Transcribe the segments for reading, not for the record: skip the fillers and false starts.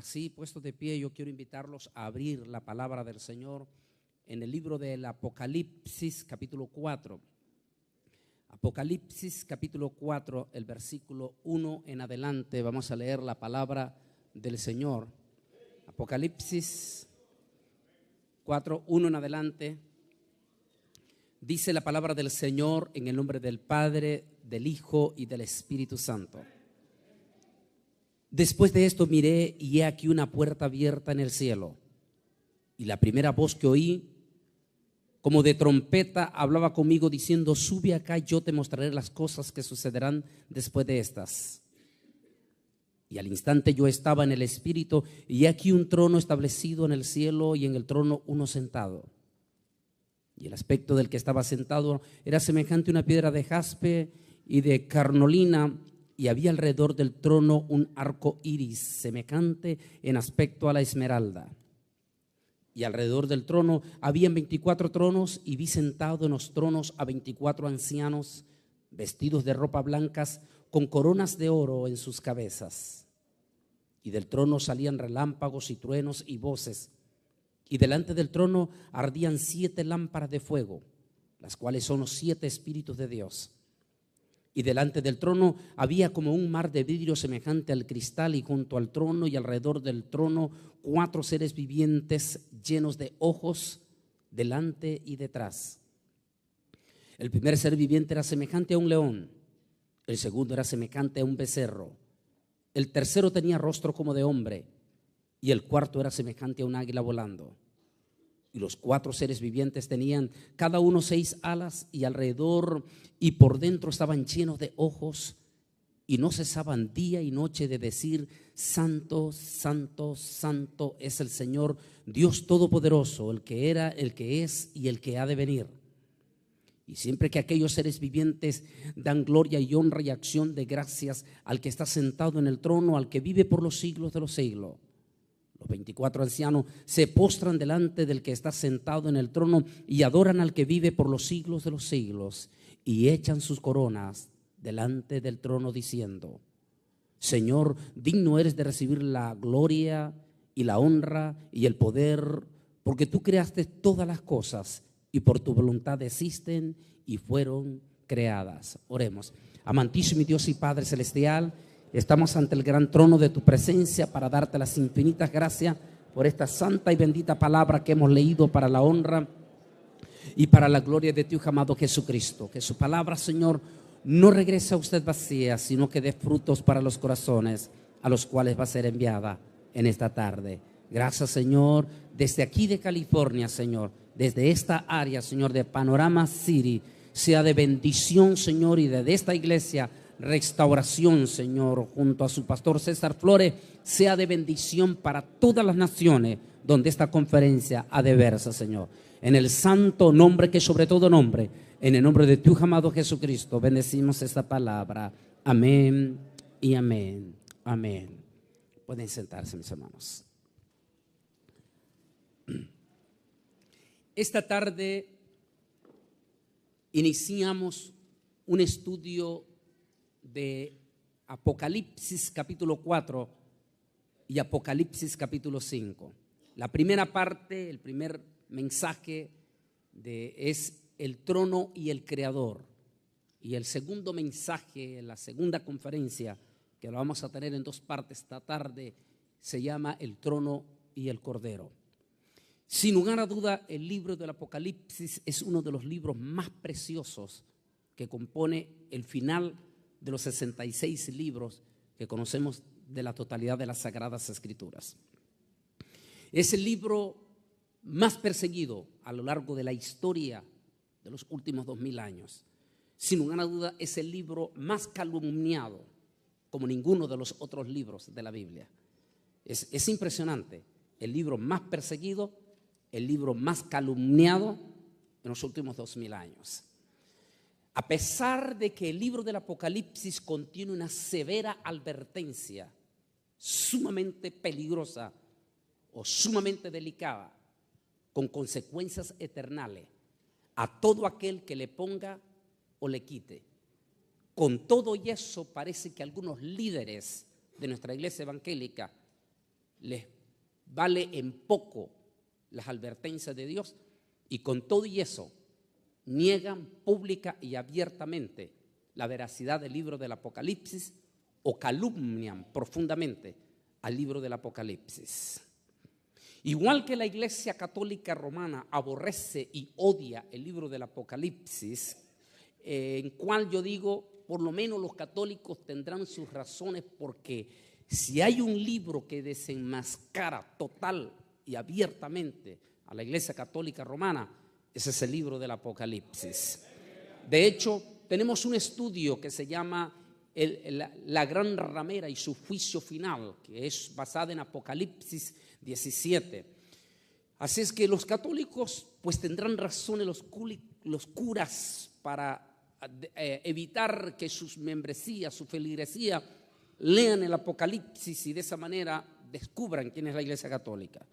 así, puestos de pie, yo quiero invitarlos a abrir la palabra del Señor en el libro del Apocalipsis, capítulo 4. Apocalipsis, capítulo 4, el versículo 1 en adelante. Vamos a leer la palabra del Señor. Apocalipsis 4, 1 en adelante. Dice la palabra del Señor en el nombre del Padre, del Hijo y del Espíritu Santo. Después de esto miré y he aquí una puerta abierta en el cielo. Y la primera voz que oí, como de trompeta, hablaba conmigo diciendo: sube acá, yo te mostraré las cosas que sucederán después de estas. Y al instante yo estaba en el Espíritu, y he aquí un trono establecido en el cielo, y en el trono uno sentado. Y el aspecto del que estaba sentado era semejante a una piedra de jaspe y de carnolina, y había alrededor del trono un arco iris, semejante en aspecto a la esmeralda. Y alrededor del trono habían 24 tronos, y vi sentado en los tronos a 24 ancianos, vestidos de ropa blancas, con coronas de oro en sus cabezas. Y del trono salían relámpagos y truenos y voces. Y delante del trono ardían 7 lámparas de fuego, las cuales son los 7 espíritus de Dios. Y delante del trono había como un mar de vidrio semejante al cristal, y junto al trono y alrededor del trono 4 seres vivientes llenos de ojos delante y detrás. El primer ser viviente era semejante a un león, el segundo era semejante a un becerro, el tercero tenía rostro como de hombre, y el cuarto era semejante a un águila volando. Y los 4 seres vivientes tenían cada uno 6 alas, y alrededor y por dentro estaban llenos de ojos, y no cesaban día y noche de decir: Santo, Santo, Santo es el Señor Dios Todopoderoso, el que era, el que es y el que ha de venir. Y siempre que aquellos seres vivientes dan gloria y honra y acción de gracias al que está sentado en el trono, al que vive por los siglos de los siglos, los 24 ancianos se postran delante del que está sentado en el trono y adoran al que vive por los siglos de los siglos, y echan sus coronas delante del trono diciendo: Señor, digno eres de recibir la gloria y la honra y el poder, porque tú creaste todas las cosas y por tu voluntad existen y fueron creadas. Oremos. Amantísimo Dios y Padre celestial, estamos ante el gran trono de tu presencia para darte las infinitas gracias por esta santa y bendita palabra que hemos leído para la honra y para la gloria de tu Hijo amado Jesucristo. Que su palabra, Señor, no regrese a usted vacía, sino que dé frutos para los corazones a los cuales va a ser enviada en esta tarde. Gracias, Señor, desde aquí de California, Señor, desde esta área, Señor, de Panorama City, sea de bendición, Señor, y de esta iglesia restauración, Señor, junto a su pastor César Flores, sea de bendición para todas las naciones donde esta conferencia ha de verse, Señor. En el santo nombre que sobre todo nombre, en el nombre de tu Hijo amado Jesucristo, bendecimos esta palabra. Amén y amén. Amén. Pueden sentarse, mis hermanos. Esta tarde iniciamos un estudio de Apocalipsis capítulo 4 y Apocalipsis capítulo 5. La primera parte, el primer mensaje es el trono y el creador. Y el segundo mensaje, la segunda conferencia, que lo vamos a tener en 2 partes esta tarde, se llama el trono y el cordero. Sin lugar a duda, el libro del Apocalipsis es uno de los libros más preciosos que compone el final de los 66 libros que conocemos de la totalidad de las Sagradas Escrituras. Es el libro más perseguido a lo largo de la historia de los últimos 2000 años. Sin lugar a duda, es el libro más calumniado como ninguno de los otros libros de la Biblia. Es impresionante. El libro más perseguido, el libro más calumniado en los últimos 2000 años. A pesar de que el libro del Apocalipsis contiene una severa advertencia, sumamente peligrosa o sumamente delicada, con consecuencias eternales a todo aquel que le ponga o le quite. Con todo y eso, parece que algunos líderes de nuestra iglesia evangélica les vale en poco las advertencias de Dios y con todo y eso niegan pública y abiertamente la veracidad del libro del Apocalipsis o calumnian profundamente al libro del Apocalipsis. Igual que la Iglesia Católica Romana aborrece y odia el libro del Apocalipsis, en cual yo digo, por lo menos los católicos tendrán sus razones, porque si hay un libro que desenmascara total y abiertamente a la Iglesia Católica Romana, ese es el libro del Apocalipsis. De hecho, tenemos un estudio que se llama la gran ramera y su juicio final, que es basada en Apocalipsis 17. Así es que los católicos pues tendrán razones, los curas, para evitar que sus membresías, su feligresía lean el Apocalipsis y de esa manera descubran quién es la Iglesia Católica.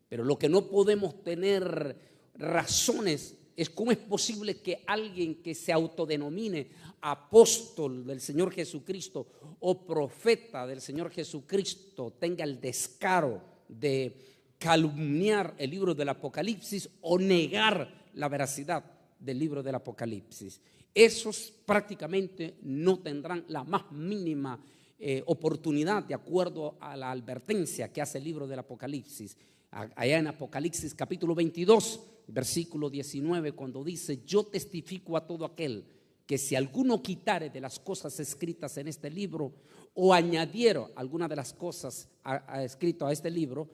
Pero lo que no podemos tener razones es cómo es posible que alguien que se autodenomine apóstol del Señor Jesucristo o profeta del Señor Jesucristo tenga el descaro de calumniar el libro del Apocalipsis o negar la veracidad del libro del Apocalipsis. Esos prácticamente no tendrán la más mínima oportunidad de acuerdo a la advertencia que hace el libro del Apocalipsis. Allá en Apocalipsis capítulo 22, versículo 19, cuando dice: yo testifico a todo aquel que si alguno quitare de las cosas escritas en este libro o añadiera alguna de las cosas escritas a este libro,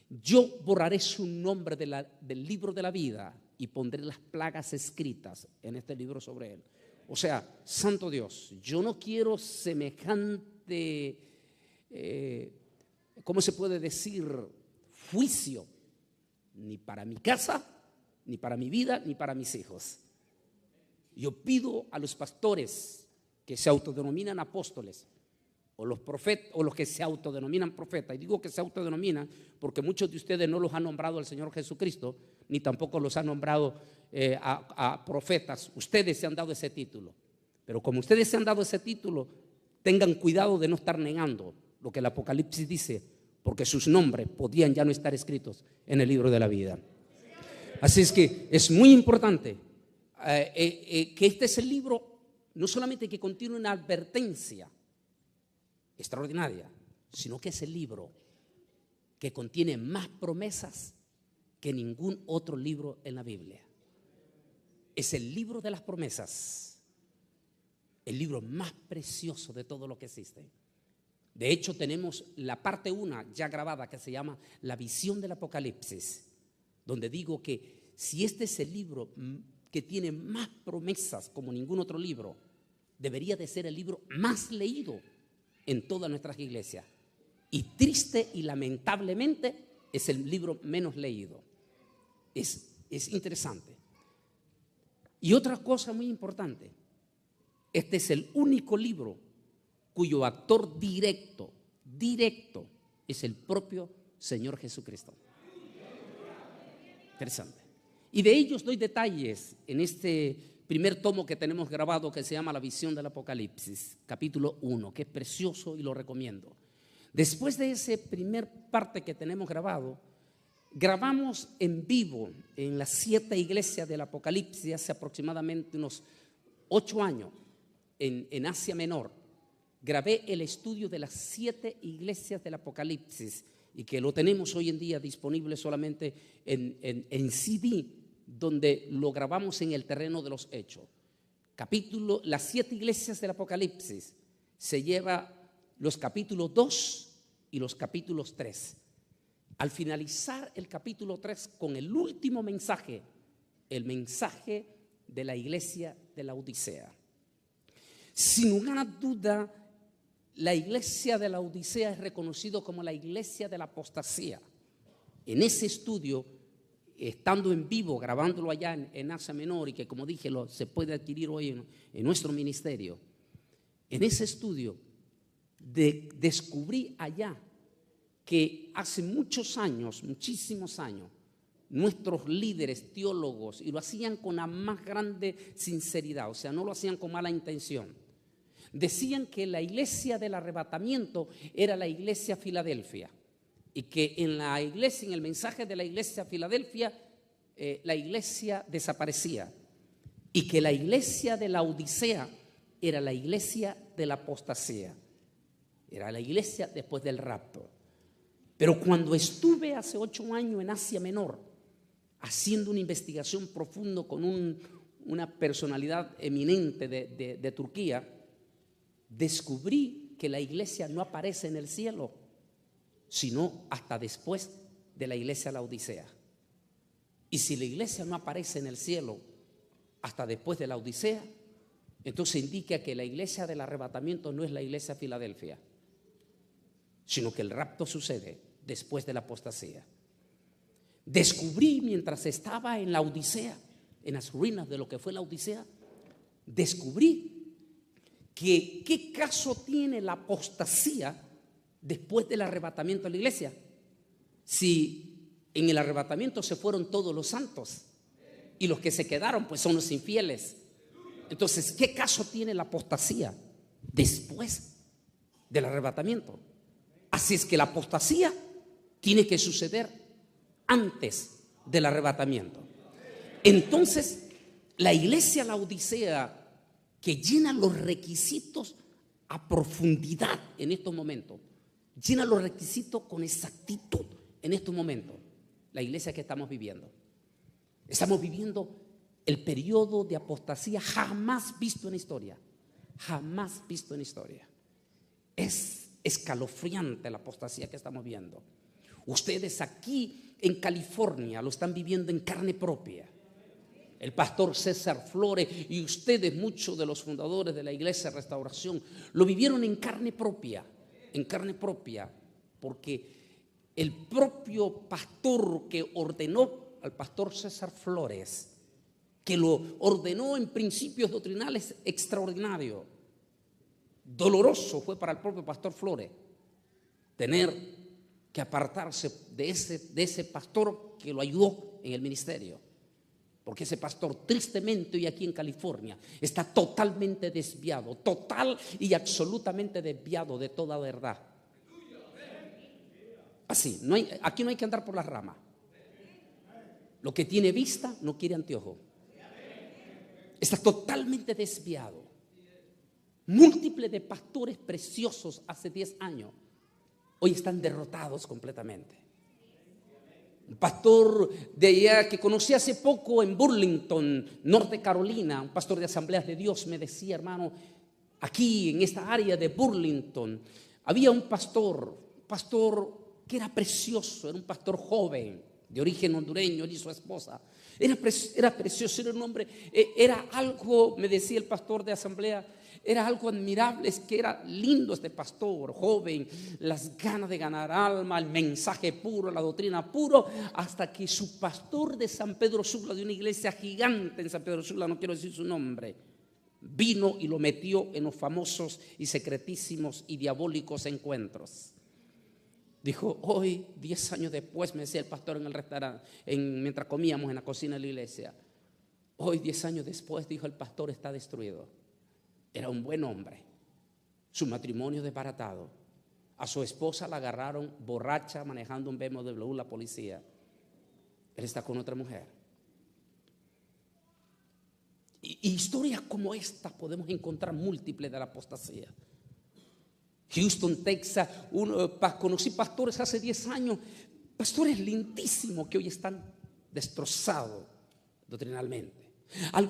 yo borraré su nombre del libro de la vida y pondré las plagas escritas en este libro sobre él. O sea, santo Dios, yo no quiero semejante, ¿cómo se puede decir?, juicio, ni para mi casa, ni para mi vida, ni para mis hijos. Yo pido a los pastores que se autodenominan apóstoles, o los profetas, o los que se autodenominan profetas, y digo que se autodenominan porque muchos de ustedes no los ha nombrado el Señor Jesucristo, ni tampoco los ha nombrado a profetas. Ustedes se han dado ese título, pero como ustedes se han dado ese título, tengan cuidado de no estar negando lo que el Apocalipsis dice, porque sus nombres podían ya no estar escritos en el libro de la vida. Así es que es muy importante que este es el libro, no solamente que contiene una advertencia extraordinaria, sino que es el libro que contiene más promesas que ningún otro libro en la Biblia. Es el libro de las promesas, el libro más precioso de todo lo que existe. De hecho, tenemos la parte 1 ya grabada que se llama La visión del Apocalipsis, donde digo que si este es el libro que tiene más promesas como ningún otro libro, debería de ser el libro más leído en todas nuestras iglesias. Y triste y lamentablemente es el libro menos leído. Es interesante. Y otra cosa muy importante, este es el único libro cuyo actor directo es el propio Señor Jesucristo. Interesante. Y de ellos doy detalles en este primer tomo que tenemos grabado, que se llama La visión del Apocalipsis, capítulo 1, que es precioso y lo recomiendo. Después de ese primer parte que tenemos grabado, grabamos en vivo en las 7 iglesias del Apocalipsis hace aproximadamente unos 8 años en Asia Menor. Grabé el estudio de las 7 iglesias del Apocalipsis y que lo tenemos hoy en día disponible solamente en CD, donde lo grabamos en el terreno de los hechos. Las 7 iglesias del Apocalipsis se lleva los capítulos 2 y los capítulos 3. Al finalizar el capítulo 3 con el último mensaje, el mensaje de la iglesia de la Odisea. Sin lugar a duda, la iglesia de la Odisea es reconocido como la iglesia de la apostasía. En ese estudio, estando en vivo, grabándolo allá en Asia Menor, y que como dije se puede adquirir hoy en nuestro ministerio, en ese estudio descubrí allá que hace muchos años, muchísimos años, nuestros líderes teólogos, y lo hacían con la más grande sinceridad, o sea, no lo hacían con mala intención, decían que la iglesia del arrebatamiento era la iglesia Filadelfia y que en la iglesia, en el mensaje de la iglesia de Filadelfia, la iglesia desaparecía y que la iglesia de la Odisea era la iglesia de la apostasía, era la iglesia después del rapto. Pero cuando estuve hace 8 años en Asia Menor haciendo una investigación profunda con una personalidad eminente de Turquía, descubrí que la iglesia no aparece en el cielo, sino hasta después de la iglesia de la Odisea. Y si la iglesia no aparece en el cielo hasta después de la Odisea, entonces indica que la iglesia del arrebatamiento no es la iglesia de Filadelfia, sino que el rapto sucede después de la apostasía. Descubrí mientras estaba en la Odisea, en las ruinas de lo que fue la Odisea, descubrí que qué caso tiene la apostasía después del arrebatamiento de la iglesia, si en el arrebatamiento se fueron todos los santos y los que se quedaron pues son los infieles. Entonces, ¿qué caso tiene la apostasía después del arrebatamiento? Así es que la apostasía tiene que suceder antes del arrebatamiento. Entonces, la iglesia Laodicea, que llena los requisitos a profundidad en estos momentos, llena los requisitos con exactitud en estos momentos, la iglesia que estamos viviendo. Estamos viviendo el periodo de apostasía jamás visto en la historia. Jamás visto en la historia. Es escalofriante la apostasía que estamos viendo. Ustedes aquí en California lo están viviendo en carne propia. El pastor César Flores y ustedes, muchos de los fundadores de la Iglesia de Restauración, lo vivieron en carne propia, porque el propio pastor que ordenó al pastor César Flores, que lo ordenó en principios doctrinales extraordinarios, doloroso fue para el propio pastor Flores tener que apartarse de ese pastor que lo ayudó en el ministerio, porque ese pastor tristemente hoy aquí en California está totalmente desviado, total y absolutamente desviado de toda verdad. Así, aquí no hay que andar por las ramas. Lo que tiene vista no quiere anteojo. Está totalmente desviado. Múltiples de pastores preciosos hace 10 años hoy están derrotados completamente. Un pastor de allá que conocí hace poco en Burlington, Norte Carolina, un pastor de Asambleas de Dios, me decía: hermano, aquí en esta área de Burlington había un pastor que era precioso, era un pastor joven, de origen hondureño, él y su esposa. Era precioso, era un hombre, era algo, me decía el pastor de asamblea, era algo admirable, es que era lindo este pastor, joven, las ganas de ganar alma, el mensaje puro, la doctrina puro, hasta que su pastor de San Pedro Sula, de una iglesia gigante en San Pedro Sula, no quiero decir su nombre, vino y lo metió en los famosos y secretísimos y diabólicos encuentros. Dijo: hoy, 10 años después, me decía el pastor en el restaurante, mientras comíamos en la cocina de la iglesia, hoy 10 años después, dijo el pastor, está destruido. Era un buen hombre, su matrimonio desbaratado, a su esposa la agarraron borracha manejando un BMW la policía, él está con otra mujer. Y historias como esta podemos encontrar múltiples de la apostasía. Houston, Texas, conocí pastores hace 10 años, pastores lindísimos que hoy están destrozados doctrinalmente.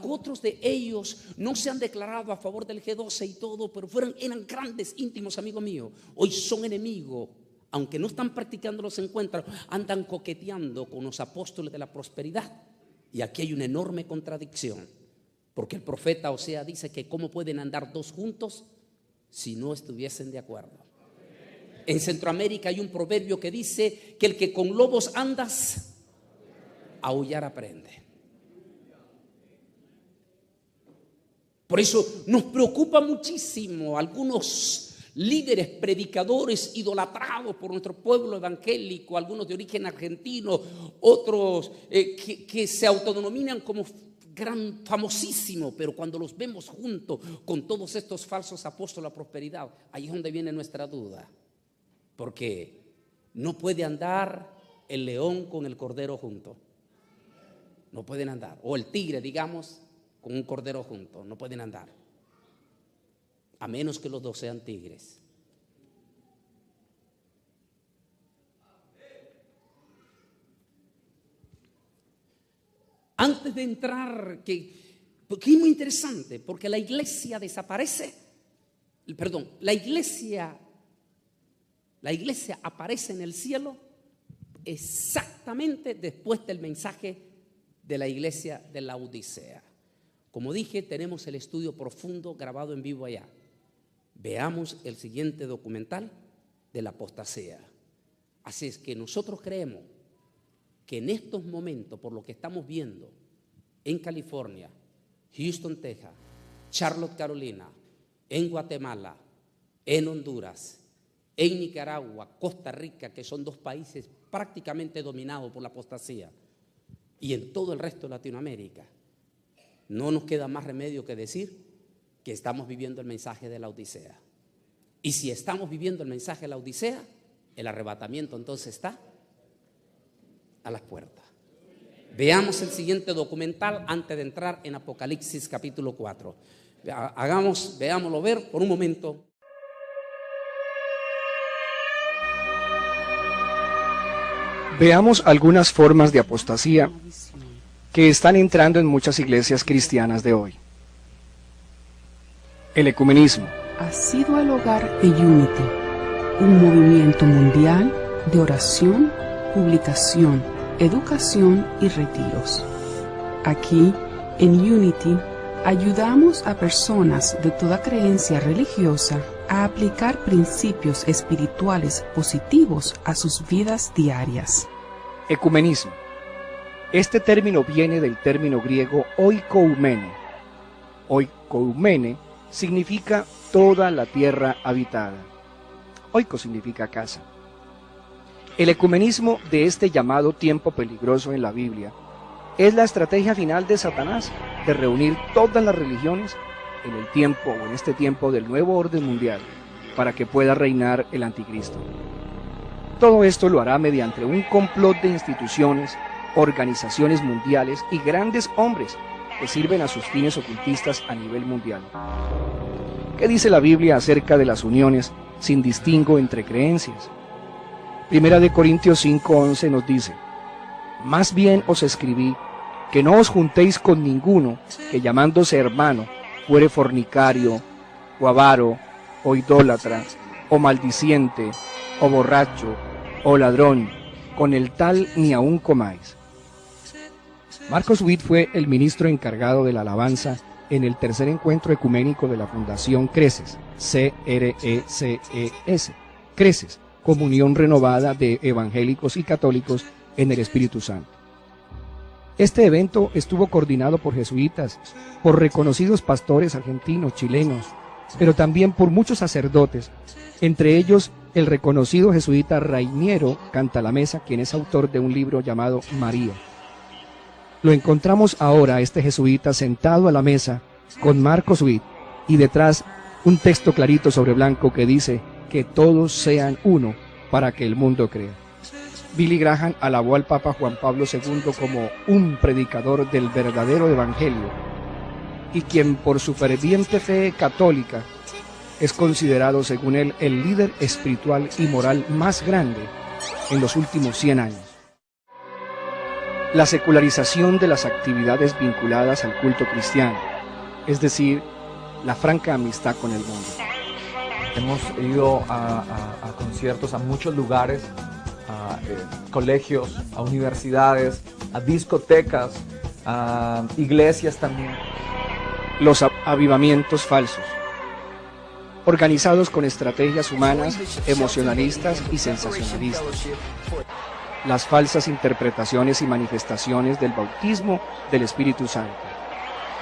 Otros de ellos no se han declarado a favor del G12 y todo, pero eran grandes, íntimos amigos míos. Hoy son enemigos, aunque no están practicando los encuentros, andan coqueteando con los apóstoles de la prosperidad. Y aquí hay una enorme contradicción, porque el profeta Oseas dice que cómo pueden andar dos juntos si no estuviesen de acuerdo. En Centroamérica hay un proverbio que dice que el que con lobos andas, aullar aprende. Por eso nos preocupa muchísimo algunos líderes, predicadores idolatrados por nuestro pueblo evangélico, algunos de origen argentino, otros que se autodenominan como famosísimo, pero cuando los vemos juntos con todos estos falsos apóstoles de la prosperidad, ahí es donde viene nuestra duda, porque No puede andar el león con el cordero junto. No pueden andar. O el tigre, digamos, con un cordero junto. No pueden andar. A menos que los dos sean tigres. Antes de entrar, porque es muy interesante, porque la iglesia desaparece, la iglesia aparece en el cielo exactamente después del mensaje de la iglesia de Laodicea. Como dije, tenemos el estudio profundo grabado en vivo allá. Veamos el siguiente documental de la apostasía. Así es que nosotros creemos que en estos momentos, por lo que estamos viendo en California, Houston, Texas, Charlotte, Carolina, en Guatemala, en Honduras, en Nicaragua, Costa Rica, que son dos países prácticamente dominados por la apostasía, y en todo el resto de Latinoamérica, no nos queda más remedio que decir que estamos viviendo el mensaje de la Odisea. Y si estamos viviendo el mensaje de la Odisea, el arrebatamiento entonces está a las puertas. Veamos el siguiente documental antes de entrar en Apocalipsis capítulo 4. Veámoslo ver por un momento. Veamos algunas formas de apostasía que están entrando en muchas iglesias cristianas de hoy. El ecumenismo ha sido el hogar de Unity, un movimiento mundial de oración, publicación, educación y retiros. Aquí, en Unity, ayudamos a personas de toda creencia religiosa a aplicar principios espirituales positivos a sus vidas diarias. Ecumenismo. Este término viene del término griego oikoumene. Oikoumene significa toda la tierra habitada. Oiko significa casa. El ecumenismo de este llamado tiempo peligroso en la Biblia es la estrategia final de Satanás de reunir todas las religiones en el tiempo o en este tiempo del nuevo orden mundial para que pueda reinar el anticristo. Todo esto lo hará mediante un complot de instituciones, organizaciones mundiales y grandes hombres que sirven a sus fines ocultistas a nivel mundial. ¿Qué dice la Biblia acerca de las uniones sin distingo entre creencias? Primera de Corintios 5:11 nos dice: más bien os escribí que no os juntéis con ninguno que llamándose hermano fuere fornicario, o avaro, o idólatra, o maldiciente, o borracho, o ladrón, con el tal ni aun comáis. Marcos Witt fue el ministro encargado de la alabanza en el tercer encuentro ecuménico de la Fundación Creces, C-R-E-C-E-S, Creces, Comunión Renovada de Evangélicos y Católicos en el Espíritu Santo. Este evento estuvo coordinado por jesuitas, por reconocidos pastores argentinos, chilenos, pero también por muchos sacerdotes, entre ellos el reconocido jesuita Rainiero Cantalamessa, quien es autor de un libro llamado María. Lo encontramos ahora, este jesuita, sentado a la mesa con Marcos Witt y detrás un texto clarito sobre blanco que dice que todos sean uno para que el mundo crea. Billy Graham alabó al Papa Juan Pablo II como un predicador del verdadero evangelio y quien por su ferviente fe católica es considerado, según él, el líder espiritual y moral más grande en los últimos 100 años. La secularización de las actividades vinculadas al culto cristiano, es decir, la franca amistad con el mundo. Hemos ido a conciertos a muchos lugares, a colegios, a universidades, a discotecas, a iglesias también. Los avivamientos falsos, organizados con estrategias humanas, emocionalistas y sensacionalistas. Las falsas interpretaciones y manifestaciones del bautismo del Espíritu Santo.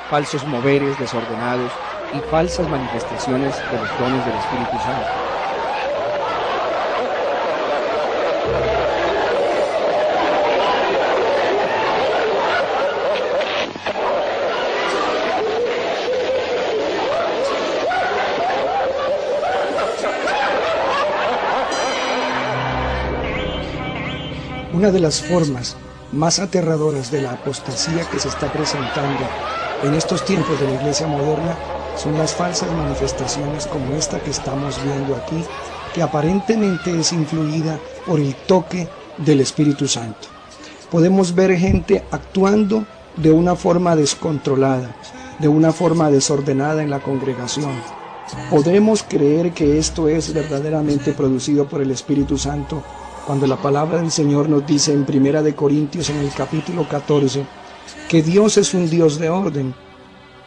Falsos moveres desordenados y falsas manifestaciones de los dones del Espíritu Santo. Una de las formas más aterradoras de la apostasía que se está presentando en estos tiempos de la iglesia moderna son las falsas manifestaciones como esta que estamos viendo aquí, que aparentemente es influida por el toque del Espíritu Santo. Podemos ver gente actuando de una forma descontrolada, de una forma desordenada en la congregación. ¿Podremos creer que esto es verdaderamente producido por el Espíritu Santo cuando la palabra del Señor nos dice en 1 Corintios en el capítulo 14 que Dios es un Dios de orden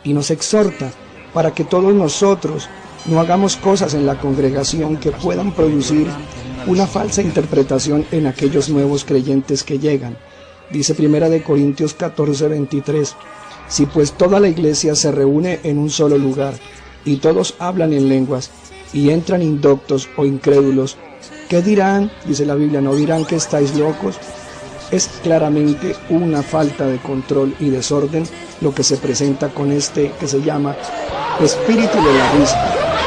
y nos exhorta para que todos nosotros no hagamos cosas en la congregación que puedan producir una falsa interpretación en aquellos nuevos creyentes que llegan? Dice 1 Corintios 14, 23, si pues toda la iglesia se reúne en un solo lugar y todos hablan en lenguas y entran indoctos o incrédulos, ¿qué dirán? Dice la Biblia, ¿no dirán que estáis locos? Es claramente una falta de control y desorden lo que se presenta con este que se llama espíritu de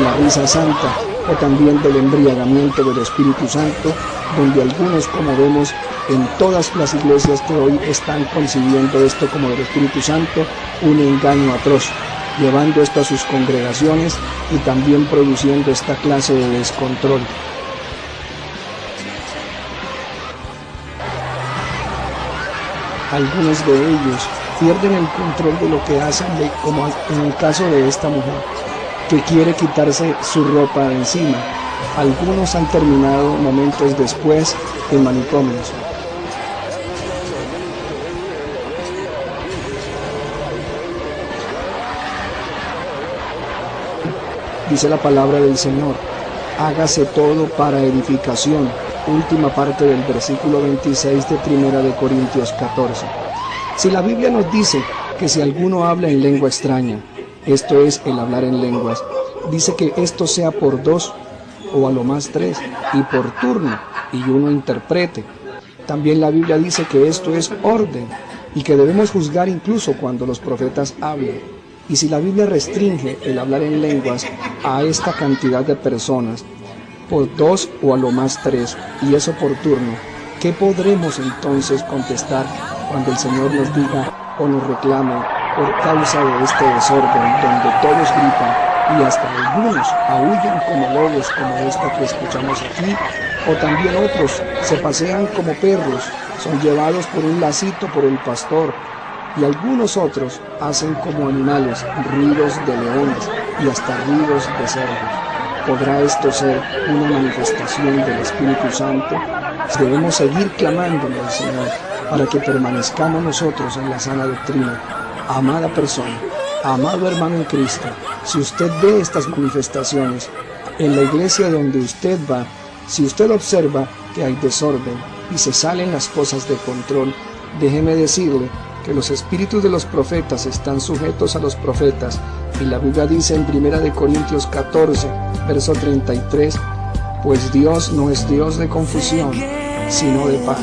la risa santa, o también del embriagamiento del Espíritu Santo, donde algunos, como vemos en todas las iglesias que hoy están concibiendo esto como del Espíritu Santo, un engaño atroz, llevando esto a sus congregaciones y también produciendo esta clase de descontrol. Algunos de ellos pierden el control de lo que hacen, como en el caso de esta mujer, que quiere quitarse su ropa de encima. Algunos han terminado momentos después en manicomios. Dice la palabra del Señor, hágase todo para edificación. Última parte del versículo 26 de 1 Corintios 14. Si la Biblia nos dice que si alguno habla en lengua extraña, esto es el hablar en lenguas, dice que esto sea por 2 o a lo más 3 y por turno, y uno interprete. También la Biblia dice que esto es orden y que debemos juzgar incluso cuando los profetas hablan. Y si la Biblia restringe el hablar en lenguas a esta cantidad de personas, por 2 o a lo más 3, y eso por turno, ¿qué podremos entonces contestar cuando el Señor nos diga o nos reclame por causa de este desorden donde todos gritan y hasta algunos aúllan como lobos, como esta que escuchamos aquí, o también otros se pasean como perros, son llevados por un lacito por el pastor, y algunos otros hacen como animales, ruidos de leones y hasta ruidos de cerdos? ¿Podrá esto ser una manifestación del Espíritu Santo? Debemos seguir clamándole al Señor para que permanezcamos nosotros en la sana doctrina. Amada persona, amado hermano en Cristo, si usted ve estas manifestaciones en la iglesia donde usted va, si usted observa que hay desorden y se salen las cosas de control, déjeme decirle que los espíritus de los profetas están sujetos a los profetas, y la Biblia dice en 1 Corintios 14, verso 33, pues Dios no es Dios de confusión, sino de paz.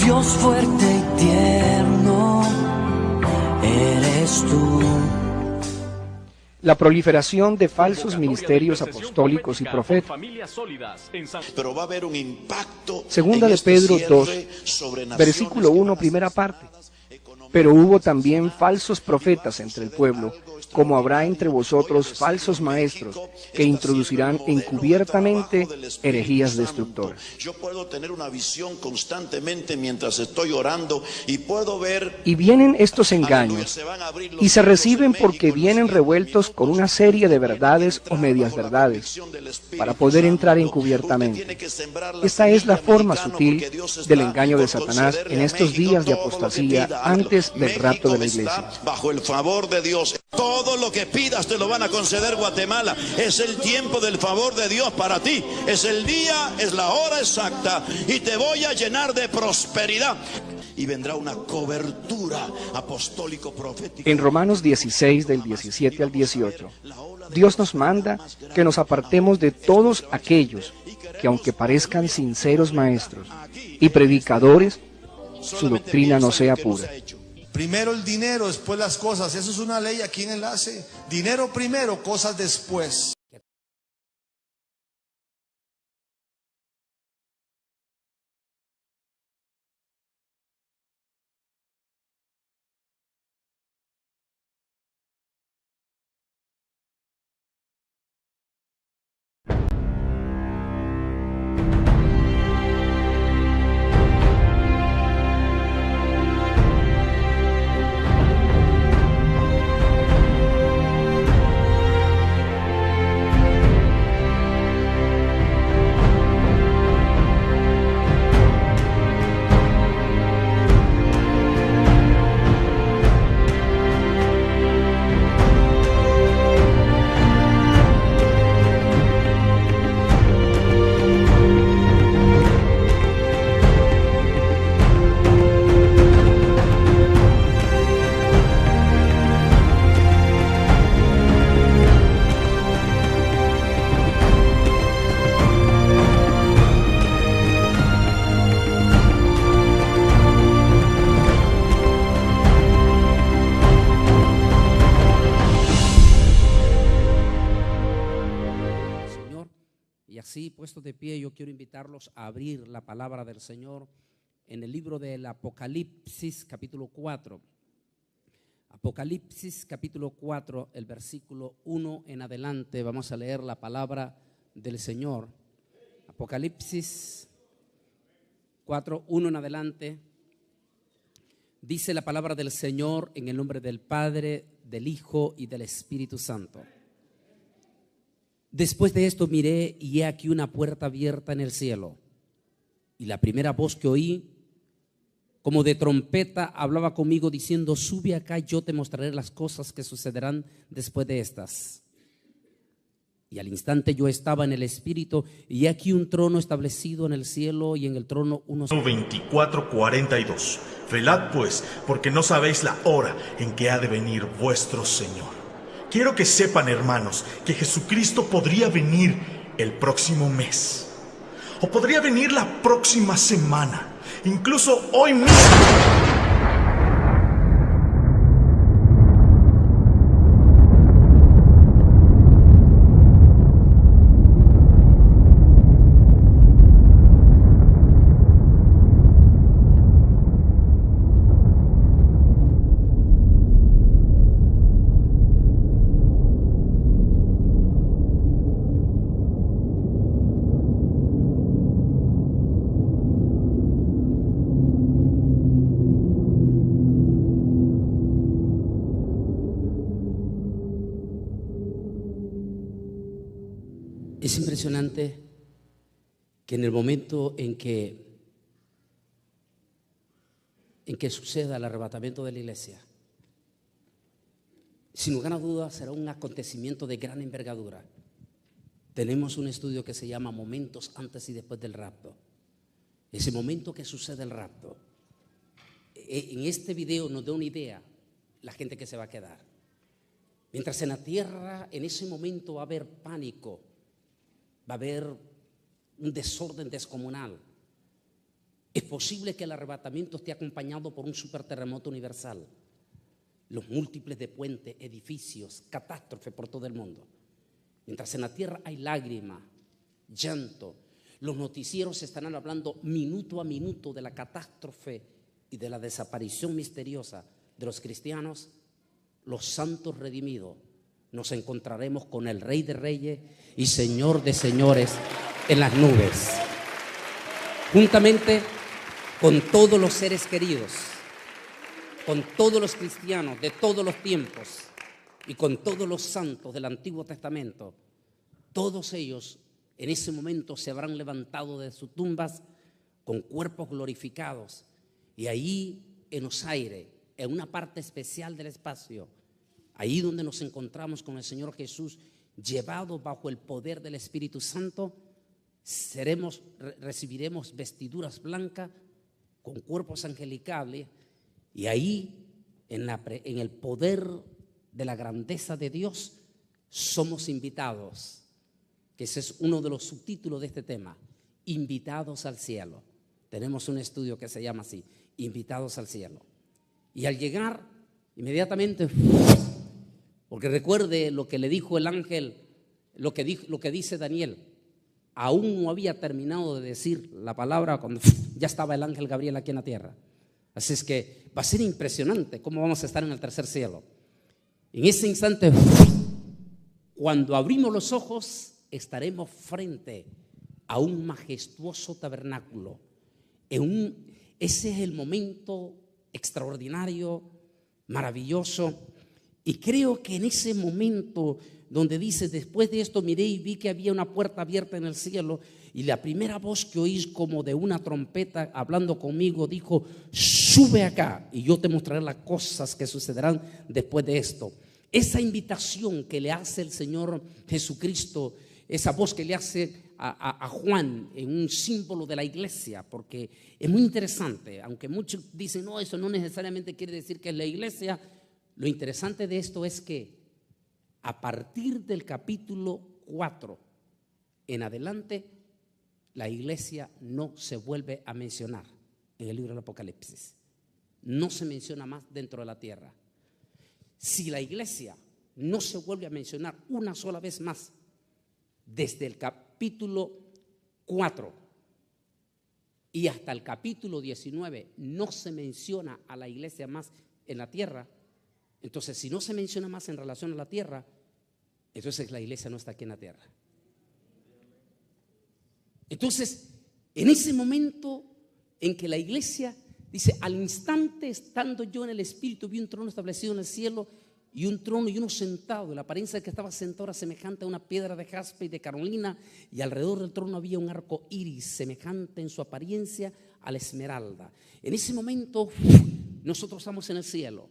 Dios fuerte y tierno, eres tú. La proliferación de falsos ministerios apostólicos y profetas. Pero va a haber un impacto. Segunda de Pedro 2, versículo 1, primera parte. Pero hubo también falsos profetas entre el pueblo, como habrá entre vosotros falsos maestros, que introducirán encubiertamente herejías destructoras. Yo puedo tener una visión constantemente mientras estoy orando y puedo ver. Y vienen estos engaños, y se reciben porque vienen revueltos con una serie de verdades o medias verdades, para poder entrar encubiertamente. Esta es la forma sutil del engaño de Satanás en estos días de apostasía antes del rapto de la iglesia. Bajo el favor de Dios, todo lo que pidas te lo van a conceder, Guatemala. Es el tiempo del favor de Dios para ti. Es el día, es la hora exacta, y te voy a llenar de prosperidad. Y vendrá una cobertura apostólico-profética. En Romanos 16, del 17 al 18, Dios nos manda que nos apartemos de todos aquellos que, aunque parezcan sinceros maestros y predicadores, su doctrina no sea pura. Primero el dinero, después las cosas. Eso es una ley aquí en Enlace. Dinero primero, cosas después. Así, puestos de pie, yo quiero invitarlos a abrir la palabra del Señor en el libro del Apocalipsis, capítulo 4. Apocalipsis, capítulo 4, el versículo 1 en adelante. Vamos a leer la palabra del Señor. Apocalipsis 4, 1 en adelante. Dice la palabra del Señor en el nombre del Padre, del Hijo y del Espíritu Santo. Después de esto miré y he aquí una puerta abierta en el cielo. Y la primera voz que oí, como de trompeta, hablaba conmigo diciendo: sube acá, yo te mostraré las cosas que sucederán después de estas. Y al instante yo estaba en el Espíritu, y he aquí un trono establecido en el cielo, y en el trono unos... 24:42. Velad pues, porque no sabéis la hora en que ha de venir vuestro Señor. Quiero que sepan, hermanos, que Jesucristo podría venir el próximo mes, o podría venir la próxima semana, incluso hoy mismo. Es impresionante que en el momento en que suceda el arrebatamiento de la iglesia, sin lugar a dudas será un acontecimiento de gran envergadura. Tenemos un estudio que se llama Momentos antes y después del rapto. Ese momento que sucede el rapto. En este video nos da una idea la gente que se va a quedar. Mientras en la tierra, en ese momento va a haber pánico, va a haber un desorden descomunal. Es posible que el arrebatamiento esté acompañado por un superterremoto universal, los múltiples de puentes, edificios, catástrofes por todo el mundo. Mientras en la tierra hay lágrimas, llanto, los noticieros estarán hablando minuto a minuto de la catástrofe y de la desaparición misteriosa de los cristianos. Los santos redimidos nos encontraremos con el Rey de Reyes y Señor de Señores en las nubes, juntamente con todos los seres queridos, con todos los cristianos de todos los tiempos y con todos los santos del Antiguo Testamento. Todos ellos en ese momento se habrán levantado de sus tumbas con cuerpos glorificados, y ahí en los aires, en una parte especial del espacio, ahí donde nos encontramos con el Señor Jesús, llevados bajo el poder del Espíritu Santo, recibiremos vestiduras blancas con cuerpos angelicales, y ahí en el poder de la grandeza de Dios somos invitados, que ese es uno de los subtítulos de este tema, invitados al cielo. Tenemos un estudio que se llama así, invitados al cielo. Y al llegar inmediatamente, porque recuerde lo que le dijo el ángel, lo que dice Daniel, aún no había terminado de decir la palabra cuando ya estaba el ángel Gabriel aquí en la tierra. Así es que va a ser impresionante cómo vamos a estar en el tercer cielo. En ese instante, cuando abrimos los ojos, estaremos frente a un majestuoso tabernáculo. Ese es el momento extraordinario, maravilloso. Y creo que en ese momento donde dice, después de esto miré y vi que había una puerta abierta en el cielo, y la primera voz que oí como de una trompeta hablando conmigo dijo, sube acá y yo te mostraré las cosas que sucederán después de esto. Esa invitación que le hace el Señor Jesucristo, esa voz que le hace a Juan en un símbolo de la iglesia, porque es muy interesante, aunque muchos dicen, no, eso no necesariamente quiere decir que es la iglesia. Lo interesante de esto es que a partir del capítulo 4 en adelante, la iglesia no se vuelve a mencionar en el libro del Apocalipsis. No se menciona más dentro de la tierra. Si la iglesia no se vuelve a mencionar una sola vez más, desde el capítulo 4 y hasta el capítulo 19 no se menciona a la iglesia más en la tierra, entonces si no se menciona más en relación a la tierra, entonces la iglesia no está aquí en la tierra. Entonces, en ese momento en que la iglesia dice, al instante estando yo en el Espíritu, vi un trono establecido en el cielo y un trono y uno sentado, y la apariencia del que estaba sentado era semejante a una piedra de jaspe y de carolina, y alrededor del trono había un arco iris semejante en su apariencia a la esmeralda. En ese momento nosotros estamos en el cielo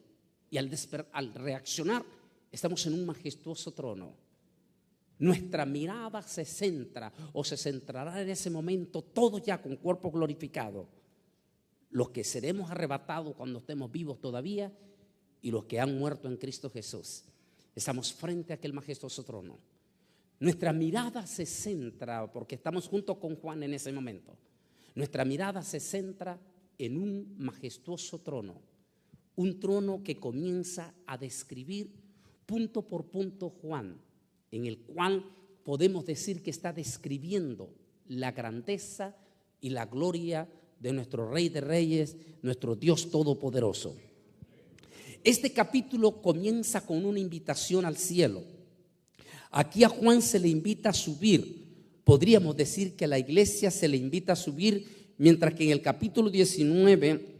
y al reaccionar estamos en un majestuoso trono. Nuestra mirada se centra o se centrará en ese momento, todos ya con cuerpo glorificado, los que seremos arrebatados cuando estemos vivos todavía y los que han muerto en Cristo Jesús. Estamos frente a aquel majestuoso trono. Nuestra mirada se centra, porque estamos junto con Juan en ese momento, nuestra mirada se centra en un majestuoso trono, un trono que comienza a describir punto por punto Juan, en el cual podemos decir que está describiendo la grandeza y la gloria de nuestro Rey de Reyes, nuestro Dios Todopoderoso. Este capítulo comienza con una invitación al cielo. Aquí a Juan se le invita a subir. Podríamos decir que a la iglesia se le invita a subir, mientras que en el capítulo 19,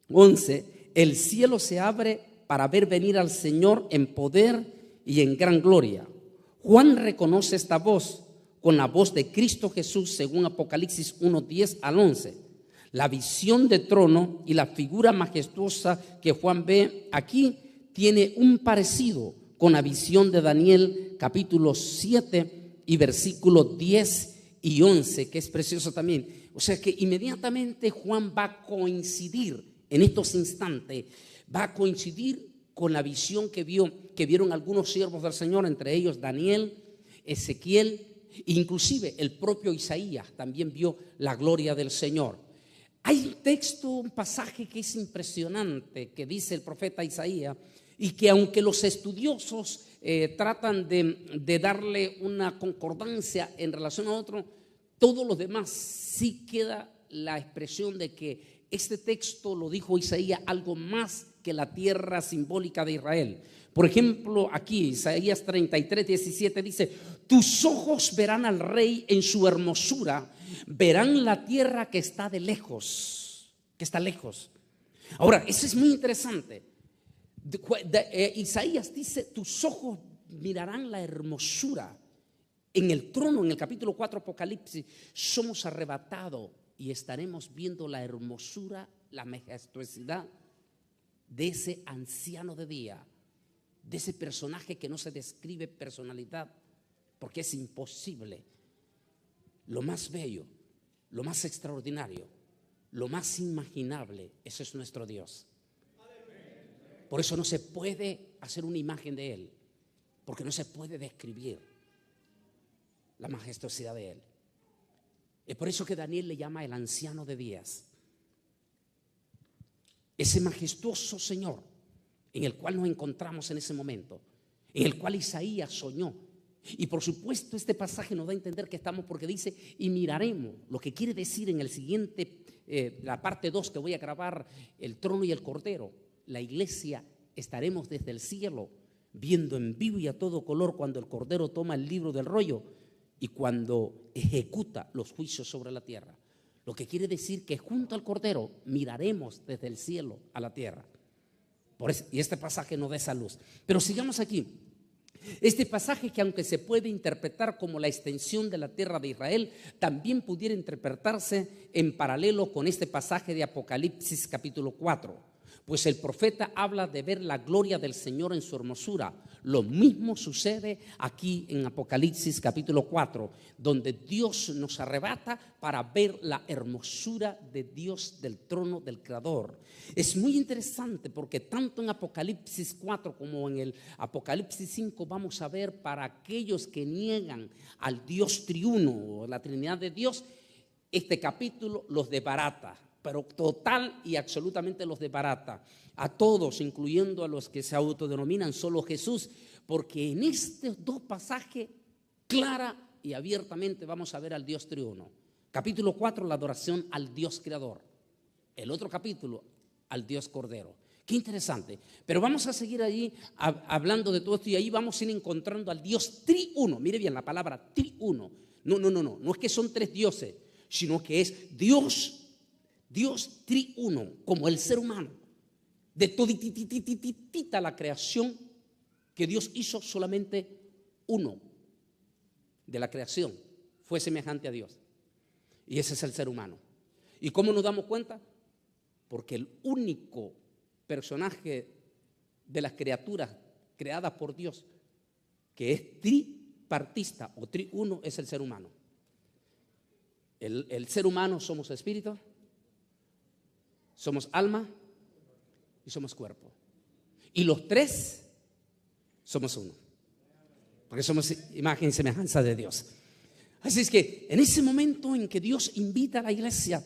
11, el cielo se abre para ver venir al Señor en poder y en gran gloria. Juan reconoce esta voz con la voz de Cristo Jesús según Apocalipsis 1, 10 al 11. La visión de trono y la figura majestuosa que Juan ve aquí tiene un parecido con la visión de Daniel capítulo 7 y versículos 10 y 11, que es precioso también. O sea que inmediatamente Juan va a coincidir en estos instantes, va a coincidir con la visión que vieron algunos siervos del Señor, entre ellos Daniel, Ezequiel, inclusive el propio Isaías también vio la gloria del Señor. Hay un texto, un pasaje que es impresionante que dice el profeta Isaías, y que aunque los estudiosos tratan de darle una concordancia en relación a otro, todos los demás sí queda la expresión de que este texto lo dijo Isaías algo más que la tierra simbólica de Israel. Por ejemplo, aquí Isaías 33, 17 dice: tus ojos verán al rey en su hermosura, verán la tierra que está de lejos, que está lejos. Ahora, eso es muy interesante. Isaías dice: tus ojos mirarán la hermosura. En el trono, en el capítulo 4 Apocalipsis, somos arrebatados y estaremos viendo la hermosura, la majestuosidad de ese anciano de día, de ese personaje que no se describe personalidad, porque es imposible. Lo más bello, lo más extraordinario, lo más inimaginable, ese es nuestro Dios. Por eso no se puede hacer una imagen de Él, porque no se puede describir la majestuosidad de Él. Es por eso que Daniel le llama el anciano de días. Ese majestuoso Señor en el cual nos encontramos en ese momento, en el cual Isaías soñó. Y por supuesto este pasaje nos da a entender que estamos, porque dice: y miraremos, lo que quiere decir en el siguiente, la parte 2 que voy a grabar, el trono y el cordero. La iglesia estaremos desde el cielo viendo en vivo y a todo color cuando el cordero toma el libro del rollo y cuando ejecuta los juicios sobre la tierra. Lo que quiere decir que junto al Cordero miraremos desde el cielo a la tierra. Por eso, y este pasaje nos da esa luz. Pero sigamos aquí. Este pasaje, que aunque se puede interpretar como la extensión de la tierra de Israel, también pudiera interpretarse en paralelo con este pasaje de Apocalipsis capítulo 4. Pues el profeta habla de ver la gloria del Señor en su hermosura. Lo mismo sucede aquí en Apocalipsis capítulo 4, donde Dios nos arrebata para ver la hermosura de Dios del trono del Creador. Es muy interesante porque tanto en Apocalipsis 4 como en el Apocalipsis 5 vamos a ver, para aquellos que niegan al Dios triuno o la Trinidad de Dios, este capítulo los desbarata. Pero total y absolutamente los desbarata a todos, incluyendo a los que se autodenominan solo Jesús, porque en estos dos pasajes clara y abiertamente vamos a ver al Dios triuno. Capítulo 4, la adoración al Dios creador. El otro capítulo, al Dios cordero. Qué interesante. Pero vamos a seguir allí hablando de todo esto, y ahí vamos a ir encontrando al Dios triuno. Mire bien la palabra triuno. No es que son tres dioses, sino que es Dios triuno, como el ser humano, de toditititita la creación que Dios hizo, solamente uno de la creación fue semejante a Dios, y ese es el ser humano. ¿Y cómo nos damos cuenta? Porque el único personaje de las criaturas creadas por Dios que es tripartista o triuno es el ser humano. El ser humano somos espíritu, somos alma y somos cuerpo. Y los tres somos uno, porque somos imagen y semejanza de Dios. Así es que en ese momento en que Dios invita a la iglesia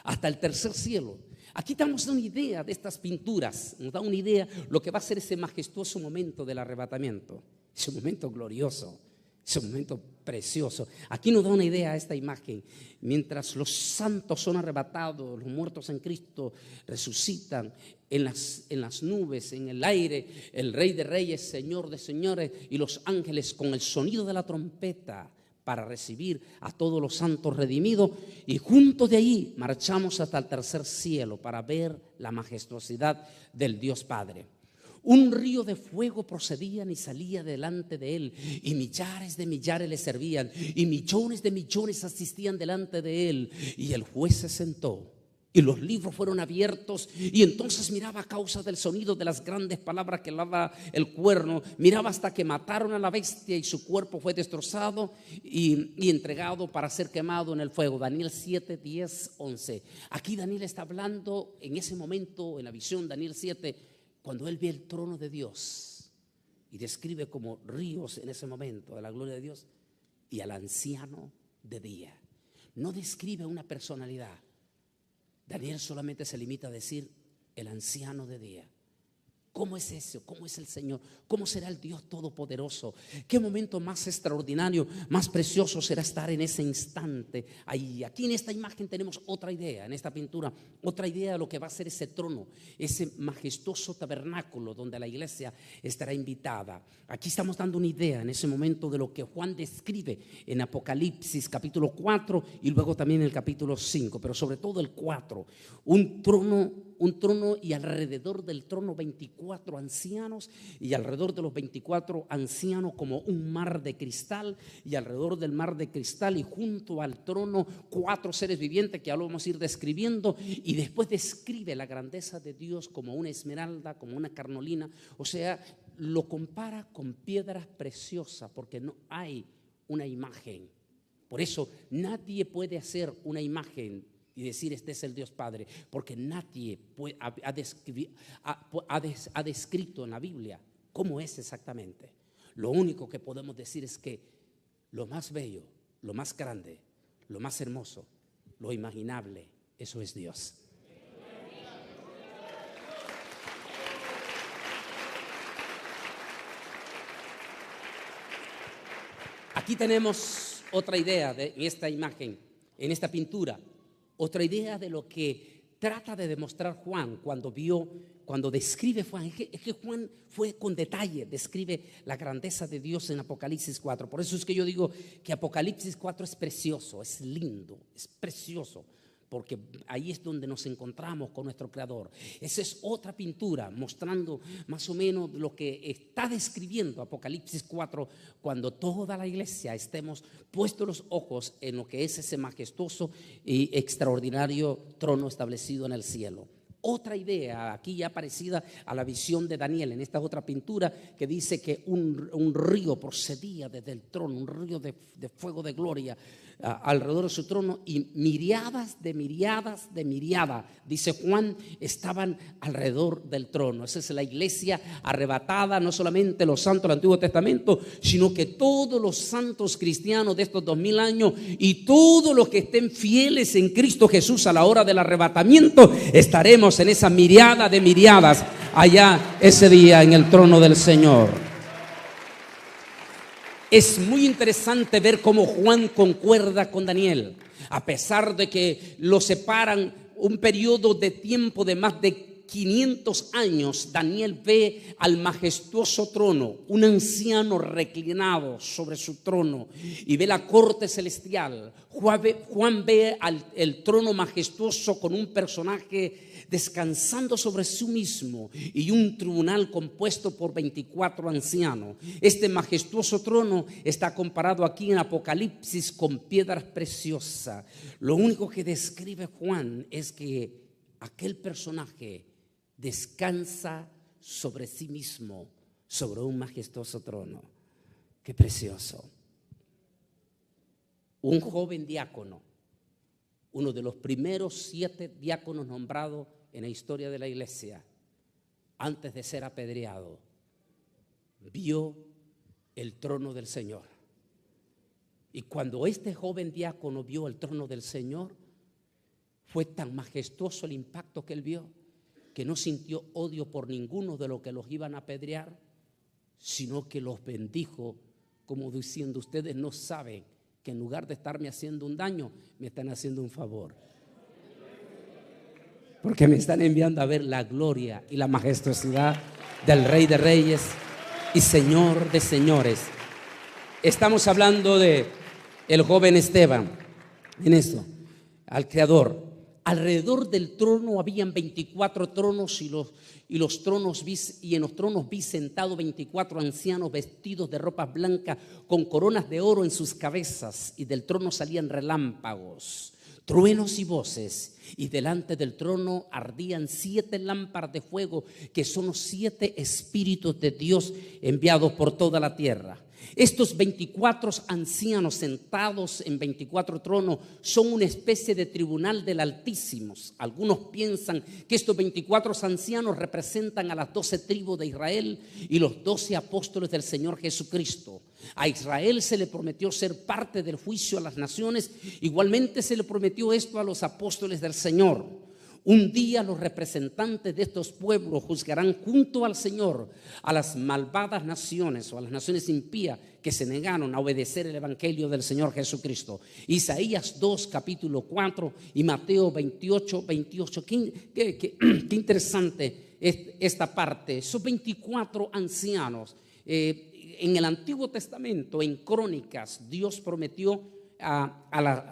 hasta el tercer cielo, aquí damos una idea de estas pinturas, nos da una idea lo que va a ser ese majestuoso momento del arrebatamiento, ese momento glorioso, ese momento precioso. Aquí nos da una idea esta imagen. Mientras los santos son arrebatados, los muertos en Cristo resucitan en las nubes, en el aire, el Rey de Reyes, Señor de Señores, y los ángeles con el sonido de la trompeta para recibir a todos los santos redimidos, y junto de ahí marchamos hasta el tercer cielo para ver la majestuosidad del Dios Padre. Un río de fuego procedían y salía delante de él, y millares de millares le servían, y millones de millones asistían delante de él. Y el juez se sentó, y los libros fueron abiertos, y entonces miraba a causa del sonido de las grandes palabras que daba el cuerno, miraba hasta que mataron a la bestia, y su cuerpo fue destrozado y entregado para ser quemado en el fuego. Daniel 7, 10, 11. Aquí Daniel está hablando en ese momento, en la visión Daniel 7, cuando él ve el trono de Dios, y describe como ríos en ese momento de la gloria de Dios, y al anciano de día. No describe una personalidad. Daniel solamente se limita a decir el anciano de día. ¿Cómo es eso? ¿Cómo es el Señor? ¿Cómo será el Dios Todopoderoso? ¿Qué momento más extraordinario, más precioso será estar en ese instante ahí? Aquí en esta imagen tenemos otra idea, en esta pintura, otra idea de lo que va a ser ese trono, ese majestuoso tabernáculo donde la iglesia estará invitada. Aquí estamos dando una idea en ese momento de lo que Juan describe en Apocalipsis capítulo 4 y luego también en el capítulo 5, pero sobre todo el 4. Un trono, y alrededor del trono 24 ancianos, y alrededor de los 24 ancianos como un mar de cristal, y alrededor del mar de cristal y junto al trono 4 seres vivientes que ya lo vamos a ir describiendo, y después describe la grandeza de Dios como una esmeralda, como una carnolina, o sea, lo compara con piedras preciosas porque no hay una imagen. Por eso nadie puede hacer una imagen y decir este es el Dios Padre, porque nadie ha descrito en la Biblia cómo es exactamente. Lo único que podemos decir es que lo más bello, lo más grande, lo más hermoso, lo imaginable, eso es Dios. Aquí tenemos otra idea en esta imagen, en esta pintura. Otra idea de lo que trata de demostrar Juan cuando cuando describe Juan, es que Juan fue con detalle, describe la grandeza de Dios en Apocalipsis 4. Por eso es que yo digo que Apocalipsis 4 es precioso, es lindo, es precioso, porque ahí es donde nos encontramos con nuestro Creador. Esa es otra pintura mostrando más o menos lo que está describiendo Apocalipsis 4, cuando toda la iglesia estemos puestos los ojos en lo que es ese majestuoso y extraordinario trono establecido en el cielo. Otra idea aquí ya parecida a la visión de Daniel en esta otra pintura, que dice que un río procedía desde el trono, un río de fuego de gloria alrededor de su trono, y miriadas, dice Juan, estaban alrededor del trono. Esa es la iglesia arrebatada, no solamente los santos del Antiguo Testamento, sino que todos los santos cristianos de estos 2000 años y todos los que estén fieles en Cristo Jesús a la hora del arrebatamiento, estaremos en esa miriada de miriadas allá ese día en el trono del Señor. Es muy interesante ver cómo Juan concuerda con Daniel, a pesar de que lo separan un periodo de tiempo de más de 500 años. Daniel ve al majestuoso trono, un anciano reclinado sobre su trono, y ve la corte celestial. Juan ve el trono majestuoso con un personaje descansando sobre sí mismo y un tribunal compuesto por 24 ancianos. Este majestuoso trono está comparado aquí en Apocalipsis con piedras preciosas. Lo único que describe Juan es que aquel personaje descansa sobre sí mismo, sobre un majestuoso trono. ¡Qué precioso! Un joven diácono, uno de los primeros 7 diáconos nombrados en la historia de la iglesia, antes de ser apedreado, vio el trono del Señor. Y cuando este joven diácono vio el trono del Señor, fue tan majestuoso el impacto que él vio, que no sintió odio por ninguno de los que los iban a apedrear, sino que los bendijo, como diciendo: ustedes no saben que en lugar de estarme haciendo un daño, me están haciendo un favor, porque me están enviando a ver la gloria y la majestuosidad del Rey de Reyes y Señor de Señores. Estamos hablando de el joven Esteban en esto, al Creador. Alrededor del trono habían 24 tronos y en los tronos vi sentados 24 ancianos vestidos de ropas blancas con coronas de oro en sus cabezas, y del trono salían relámpagos, truenos y voces, y delante del trono ardían 7 lámparas de fuego, que son los 7 espíritus de Dios enviados por toda la tierra. Estos 24 ancianos sentados en 24 tronos son una especie de tribunal del Altísimo. Algunos piensan que estos 24 ancianos representan a las 12 tribus de Israel y los 12 apóstoles del Señor Jesucristo. A Israel se le prometió ser parte del juicio a las naciones, igualmente se le prometió esto a los apóstoles del Señor. Un día los representantes de estos pueblos juzgarán junto al Señor a las malvadas naciones, o a las naciones impías que se negaron a obedecer el evangelio del Señor Jesucristo. Isaías 2 capítulo 4 y Mateo 28. Qué interesante esta parte. Esos 24 ancianos, en el Antiguo Testamento, en Crónicas, Dios prometió a las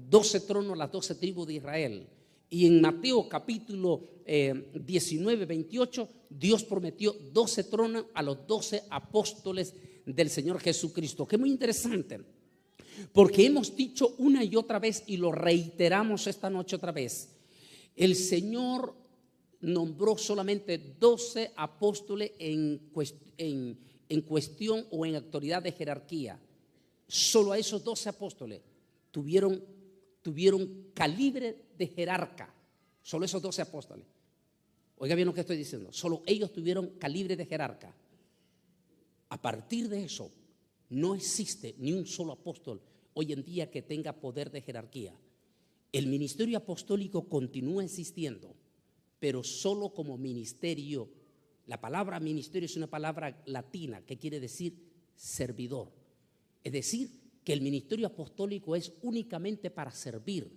12 tronos, las 12 tribus de Israel. Y en Mateo capítulo 19, 28, Dios prometió 12 tronos a los 12 apóstoles del Señor Jesucristo. Que es muy interesante, porque hemos dicho una y otra vez, y lo reiteramos esta noche otra vez: el Señor nombró solamente 12 apóstoles en cuestión o en autoridad de jerarquía. Solo a esos 12 apóstoles tuvieron calibre de jerarca. Solo esos 12 apóstoles. Oiga bien lo que estoy diciendo. Solo ellos tuvieron calibre de jerarca. A partir de eso, no existe ni un solo apóstol hoy en día que tenga poder de jerarquía. El ministerio apostólico continúa existiendo, pero solo como ministerio. La palabra ministerio es una palabra latina que quiere decir servidor. Es decir, que el ministerio apostólico es únicamente para servir,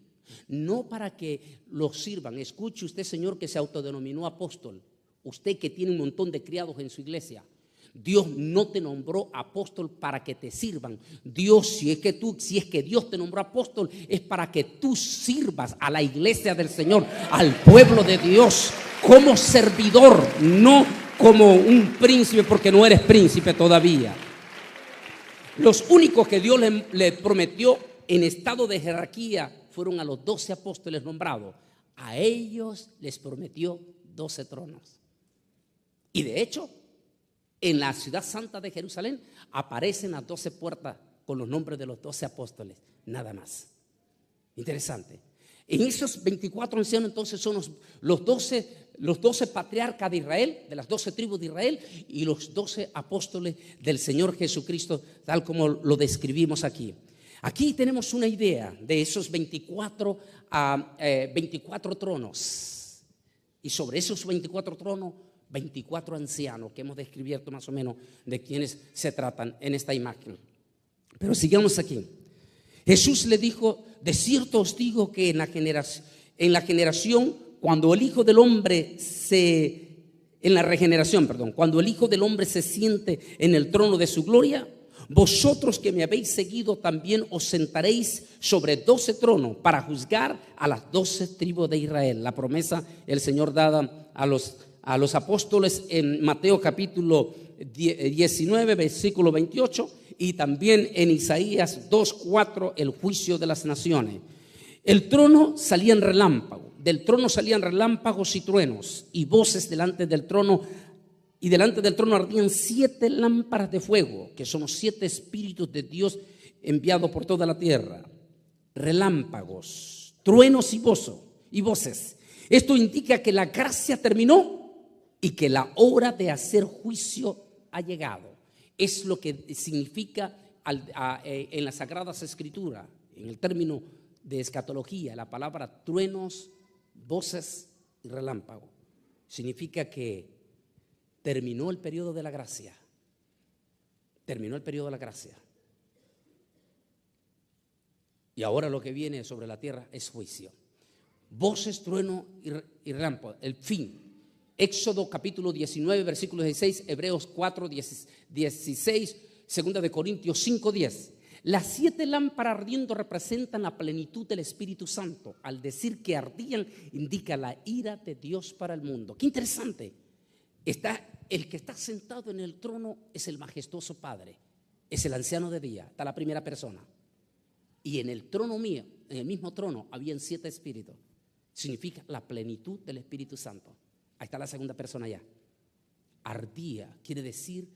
no para que los sirvan. Escuche usted, señor, que se autodenominó apóstol. Usted que tiene un montón de criados en su iglesia, Dios no te nombró apóstol para que te sirvan. Dios, si es que Dios te nombró apóstol, es para que tú sirvas a la iglesia del Señor, al pueblo de Dios, como servidor, no como un príncipe, porque no eres príncipe todavía. Los únicos que Dios le prometió en estado de jerarquía fueron a los 12 apóstoles nombrados. A ellos les prometió 12 tronos. Y de hecho, en la ciudad santa de Jerusalén aparecen las 12 puertas con los nombres de los 12 apóstoles, nada más. Interesante. En esos 24 ancianos entonces son los 12 patriarcas de Israel, de las 12 tribus de Israel, y los 12 apóstoles del Señor Jesucristo, tal como lo describimos aquí. Aquí tenemos una idea de esos 24 tronos. Y sobre esos 24 tronos, 24 ancianos que hemos descubierto más o menos de quienes se tratan en esta imagen. Pero sigamos aquí. Jesús le dijo: de cierto os digo que en la generación, cuando el Hijo del Hombre cuando el Hijo del Hombre se siente en el trono de su gloria, vosotros que me habéis seguido también os sentaréis sobre 12 tronos para juzgar a las 12 tribus de Israel. La promesa el Señor dada a los apóstoles en Mateo capítulo 19 versículo 28 y también en Isaías 2:4, el juicio de las naciones. Del trono salían relámpagos y truenos y voces delante del trono, y delante del trono ardían 7 lámparas de fuego, que son los 7 espíritus de Dios enviados por toda la tierra. Relámpagos, truenos y voces. Esto indica que la gracia terminó y que la hora de hacer juicio ha llegado. Es lo que significa en las Sagradas Escrituras, en el término de escatología, la palabra truenos, voces y relámpago. Significa que terminó el periodo de la gracia. Terminó el periodo de la gracia. Y ahora lo que viene sobre la tierra es juicio. Voces, trueno y relámpago, el fin. Éxodo capítulo 19, versículo 16, Hebreos 4, 16, 2 de Corintios 5, 10. Las 7 lámparas ardiendo representan la plenitud del Espíritu Santo. Al decir que ardían, indica la ira de Dios para el mundo. Qué interesante. El que está sentado en el trono es el majestuoso Padre, es el anciano de día, está la primera persona. Y en el trono mío, en el mismo trono, habían 7 espíritus. Significa la plenitud del Espíritu Santo. Ahí está la segunda persona ya. Ardía, quiere decir,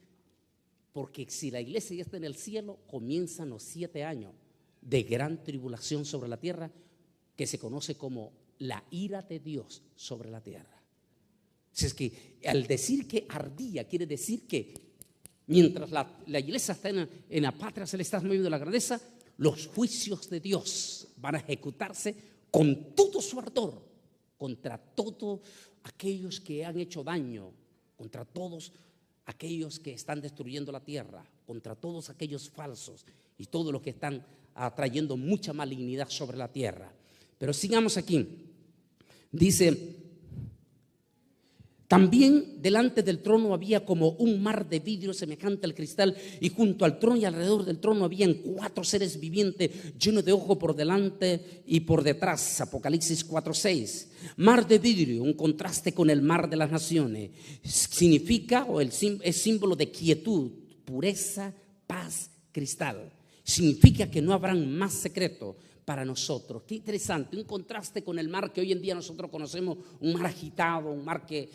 porque si la iglesia ya está en el cielo, comienzan los 7 años de gran tribulación sobre la tierra, que se conoce como la ira de Dios sobre la tierra. Si es que al decir que ardía, quiere decir que mientras la iglesia está en la patria celestial moviendo la grandeza, los juicios de Dios van a ejecutarse con todo su ardor contra todos aquellos que han hecho daño, contra todos aquellos que están destruyendo la tierra, contra todos aquellos falsos y todos los que están trayendo mucha malignidad sobre la tierra. Pero sigamos aquí. Dice: también delante del trono había como un mar de vidrio semejante al cristal, y junto al trono y alrededor del trono habían 4 seres vivientes llenos de ojos por delante y por detrás. Apocalipsis 4:6. Mar de vidrio, un contraste con el mar de las naciones. Significa, es símbolo de quietud, pureza, paz, cristal. Significa que no habrán más secretos para nosotros. Qué interesante, un contraste con el mar que hoy en día nosotros conocemos, un mar agitado, un mar que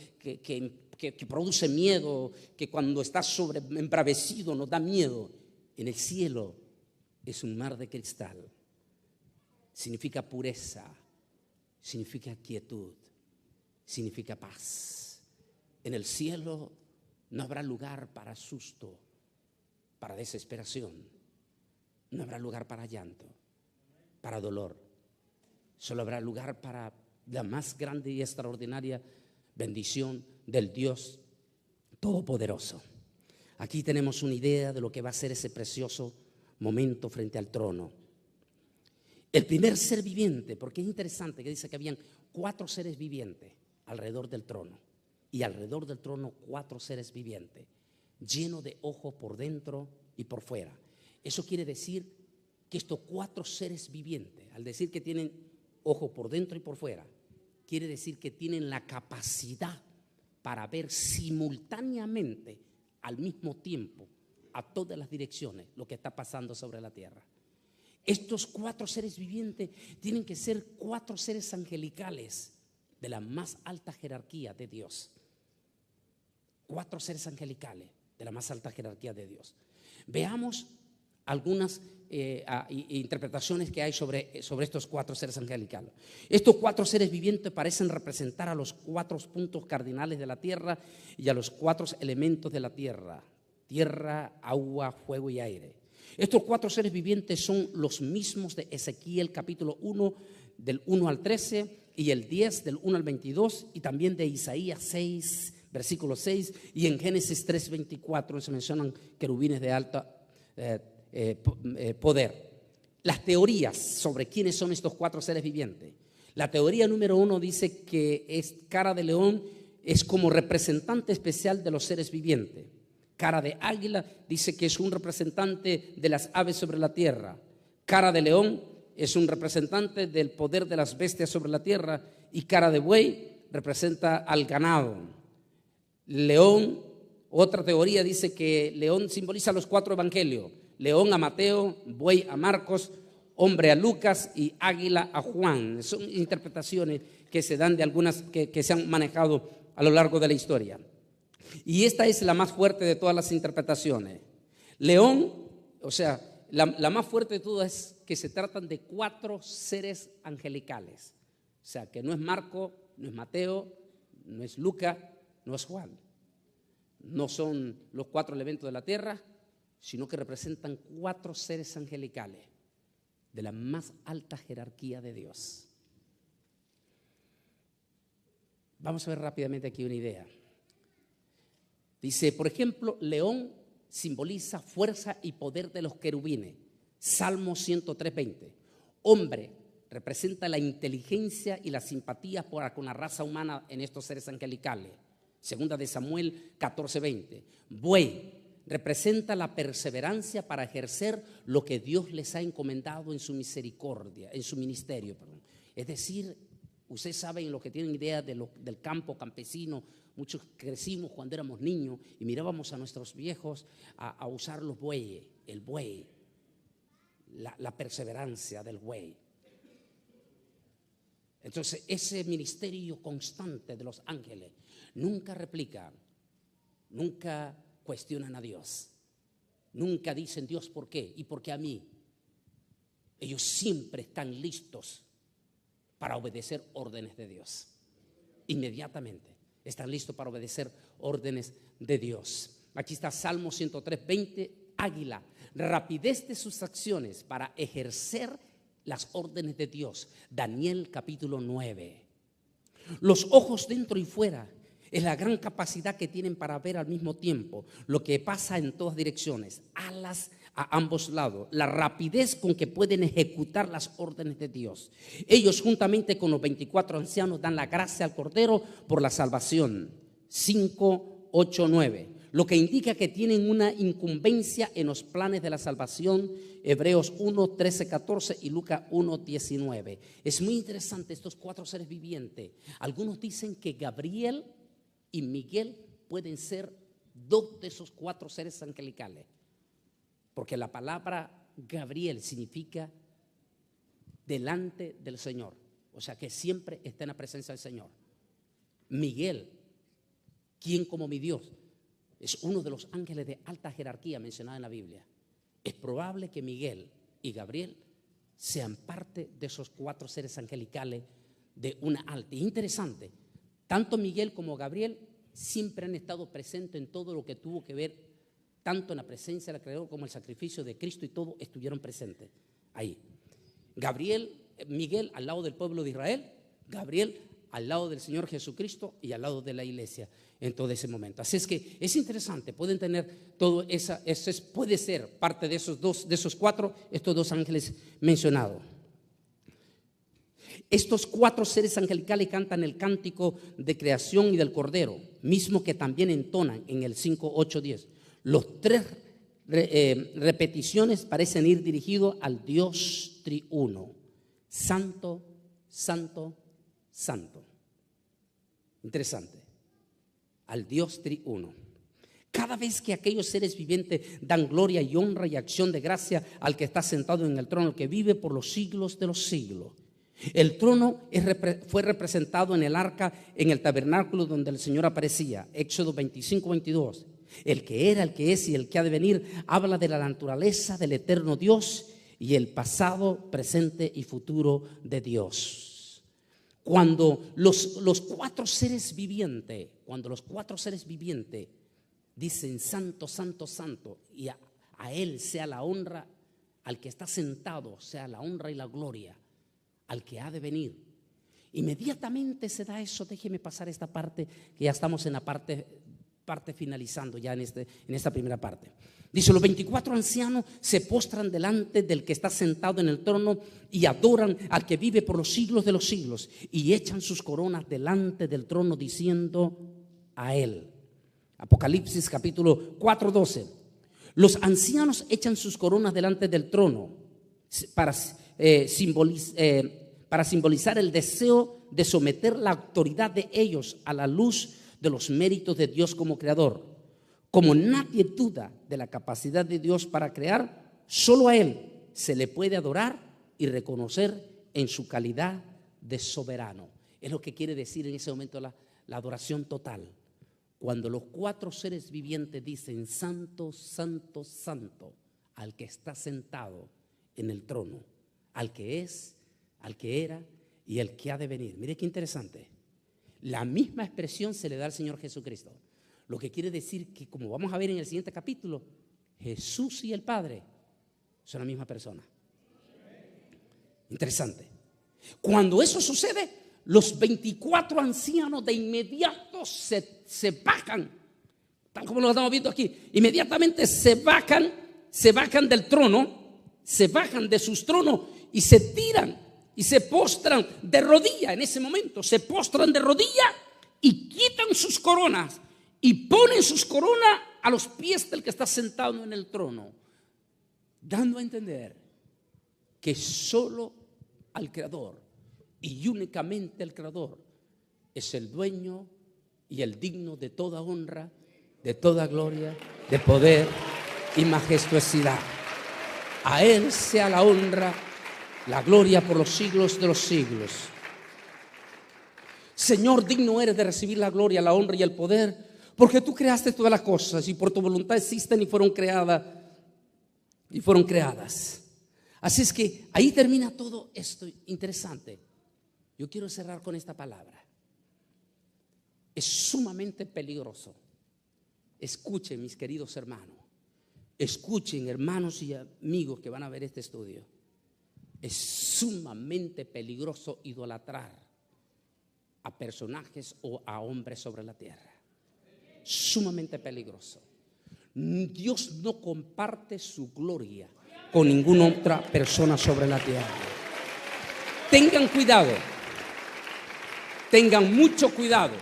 produce miedo, que cuando está embravecido nos da miedo. En el cielo es un mar de cristal. Significa pureza, significa quietud, significa paz. En el cielo no habrá lugar para susto, para desesperación, no habrá lugar para llanto, para dolor. Solo habrá lugar para la más grande y extraordinaria bendición del Dios Todopoderoso. Aquí tenemos una idea de lo que va a ser ese precioso momento frente al trono. El primer ser viviente, porque es interesante que dice que habían 4 seres vivientes alrededor del trono. y alrededor del trono 4 seres vivientes, llenos de ojos por dentro y por fuera. Eso quiere decir que estos 4 seres vivientes, al decir que tienen ojos por dentro y por fuera, quiere decir que tienen la capacidad para ver simultáneamente, al mismo tiempo, a todas las direcciones, lo que está pasando sobre la tierra. Estos 4 seres vivientes tienen que ser 4 seres angelicales de la más alta jerarquía de Dios. 4 seres angelicales de la más alta jerarquía de Dios. Veamos algunas interpretaciones que hay sobre estos 4 seres angelicales. Estos 4 seres vivientes parecen representar a los 4 puntos cardinales de la tierra y a los 4 elementos de la tierra: tierra, agua, fuego y aire. Estos 4 seres vivientes son los mismos de Ezequiel capítulo 1 del 1 al 13 y el 10 del 1 al 22, y también de Isaías 6 versículo 6, y en Génesis 3:24 se mencionan querubines de alta poder. Las teorías sobre quiénes son estos 4 seres vivientes. La teoría número 1 dice que cara de león es como representante especial de los seres vivientes. Cara de águila dice que es un representante de las aves sobre la tierra. Cara de león es un representante del poder de las bestias sobre la tierra, y cara de buey representa al ganado. León, otra teoría dice que león simboliza los 4 evangelios: león a Mateo, buey a Marcos, hombre a Lucas y águila a Juan. Son interpretaciones que se dan de algunas que se han manejado a lo largo de la historia. Y esta es la más fuerte de todas las interpretaciones. León, o sea, la más fuerte de todas es que se tratan de 4 seres angelicales. O sea, que no es Marco, no es Mateo, no es Lucas, no es Juan. No son los 4 elementos de la tierra, sino que representan 4 seres angelicales de la más alta jerarquía de Dios. Vamos a ver rápidamente aquí una idea. Dice, por ejemplo, león simboliza fuerza y poder de los querubines. Salmo 103:20. Hombre representa la inteligencia y la simpatía con la raza humana en estos seres angelicales. Segunda de Samuel 14:20. Buey representa la perseverancia para ejercer lo que Dios les ha encomendado en su misericordia, en su ministerio, perdón. Es decir, ustedes saben, lo que tienen idea del campo campesino, muchos crecimos cuando éramos niños y mirábamos a nuestros viejos a usar los bueyes, el buey, la perseverancia del buey. Entonces, ese ministerio constante de los ángeles nunca replican, nunca cuestionan a Dios, nunca dicen Dios ¿por qué? ¿Y por qué a mí? Ellos siempre están listos para obedecer órdenes de Dios. Inmediatamente están listos para obedecer órdenes de Dios. Aquí está Salmo 103:20. Águila, rapidez de sus acciones para ejercer las órdenes de Dios. Daniel capítulo 9. Los ojos dentro y fuera es la gran capacidad que tienen para ver al mismo tiempo lo que pasa en todas direcciones. Alas a ambos lados, la rapidez con que pueden ejecutar las órdenes de Dios. Ellos juntamente con los 24 ancianos dan la gracia al Cordero por la salvación. 5, 8, 9. Lo que indica que tienen una incumbencia en los planes de la salvación. Hebreos 1, 13, 14 y Lucas 1, 19. Es muy interesante estos 4 seres vivientes. Algunos dicen que Gabriel y Miguel pueden ser 2 de esos 4 seres angelicales, porque la palabra Gabriel significa delante del Señor, o sea que siempre está en la presencia del Señor. Miguel, ¿quién como mi Dios? Es uno de los ángeles de alta jerarquía mencionada en la Biblia. Es probable que Miguel y Gabriel sean parte de esos 4 seres angelicales de una alta. Interesante, tanto Miguel como Gabriel siempre han estado presentes en todo lo que tuvo que ver, tanto en la presencia del Creador como el sacrificio de Cristo, y todo estuvieron presentes ahí. Miguel al lado del pueblo de Israel, Gabriel al lado del Señor Jesucristo y al lado de la iglesia en todo ese momento. Así es que es interesante, pueden tener todo puede ser parte de esos 4, estos 2 ángeles mencionados. Estos 4 seres angelicales cantan el cántico de creación y del Cordero, mismo que también entonan en el 5, 8, 10. Los 3 repeticiones parecen ir dirigidos al Dios triuno. Santo, santo, santo. Interesante. Al Dios triuno. Cada vez que aquellos seres vivientes dan gloria y honra y acción de gracia al que está sentado en el trono, que vive por los siglos de los siglos. El trono fue representado en el arca, en el tabernáculo donde el Señor aparecía. Éxodo 25, 22. El que era, el que es y el que ha de venir habla de la naturaleza del eterno Dios y el pasado, presente y futuro de Dios. Cuando los 4 seres vivientes, dicen santo, santo, santo, y a Él sea la honra, al que está sentado sea la honra y la gloria, al que ha de venir. Inmediatamente se da eso. Déjeme pasar esta parte, que ya estamos en la parte finalizando ya en esta primera parte. Dice: los 24 ancianos se postran delante del que está sentado en el trono y adoran al que vive por los siglos de los siglos, y echan sus coronas delante del trono diciendo a Él. Apocalipsis capítulo 4, 12. Los ancianos echan sus coronas delante del trono para simbolizar el deseo de someter la autoridad de ellos a la luz de los méritos de Dios como creador. Como nadie duda de la capacidad de Dios para crear, solo a Él se le puede adorar y reconocer en su calidad de soberano. Es lo que quiere decir en ese momento la adoración total. Cuando los 4 seres vivientes dicen santo, santo, santo, al que está sentado en el trono, al que es, al que era y el que ha de venir. Mire qué interesante. La misma expresión se le da al Señor Jesucristo. Lo que quiere decir que, como vamos a ver en el siguiente capítulo, Jesús y el Padre son la misma persona. Interesante. Cuando eso sucede, los 24 ancianos de inmediato se bajan, tal como lo estamos viendo aquí. Inmediatamente se bajan del trono, se bajan de sus tronos y se tiran y se postran de rodilla. En ese momento se postran de rodilla y quitan sus coronas y ponen sus coronas a los pies del que está sentado en el trono, dando a entender que solo al Creador y únicamente el Creador es el dueño y el digno de toda honra, de toda gloria, de poder y majestuosidad. A Él sea la honra, la gloria por los siglos de los siglos. Señor, digno eres de recibir la gloria, la honra y el poder, porque tú creaste todas las cosas y por tu voluntad existen y fueron creadas. Así es que ahí termina todo esto interesante. Yo quiero cerrar con esta palabra. Es sumamente peligroso. Escuchen, mis queridos hermanos. Escuchen, hermanos y amigos que van a ver este estudio. Es sumamente peligroso idolatrar a personajes o a hombres sobre la tierra. Sumamente peligroso. Dios no comparte su gloria con ninguna otra persona sobre la tierra. Tengan cuidado. Tengan mucho cuidado.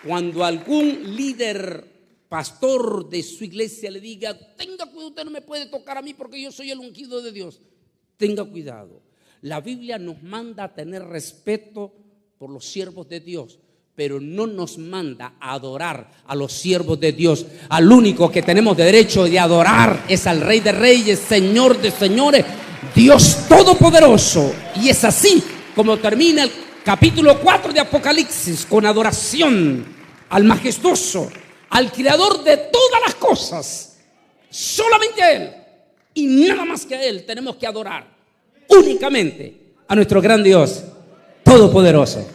Cuando algún líder, pastor de su iglesia le diga: tenga cuidado, usted no me puede tocar a mí porque yo soy el ungido de Dios. Tenga cuidado. La Biblia nos manda a tener respeto por los siervos de Dios, pero no nos manda a adorar a los siervos de Dios. Al único que tenemos derecho de adorar es al Rey de Reyes, Señor de Señores, Dios Todopoderoso. Y es así como termina el capítulo 4 de Apocalipsis, con adoración al majestuoso, al creador de todas las cosas. Solamente a Él y nada más que a Él tenemos que adorar. Únicamente a nuestro gran Dios Todopoderoso.